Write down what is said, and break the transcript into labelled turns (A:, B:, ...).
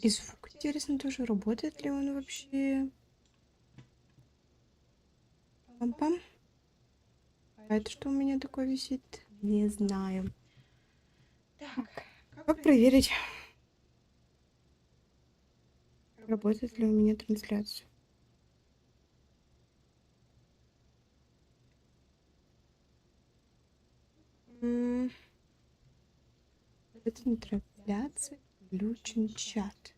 A: И звук, интересно, тоже работает ли он вообще? Пам-пам. А это что у меня такое висит? Не знаю. Так, как проверить, работает ли у меня трансляция? Это не трансляция, включен чат.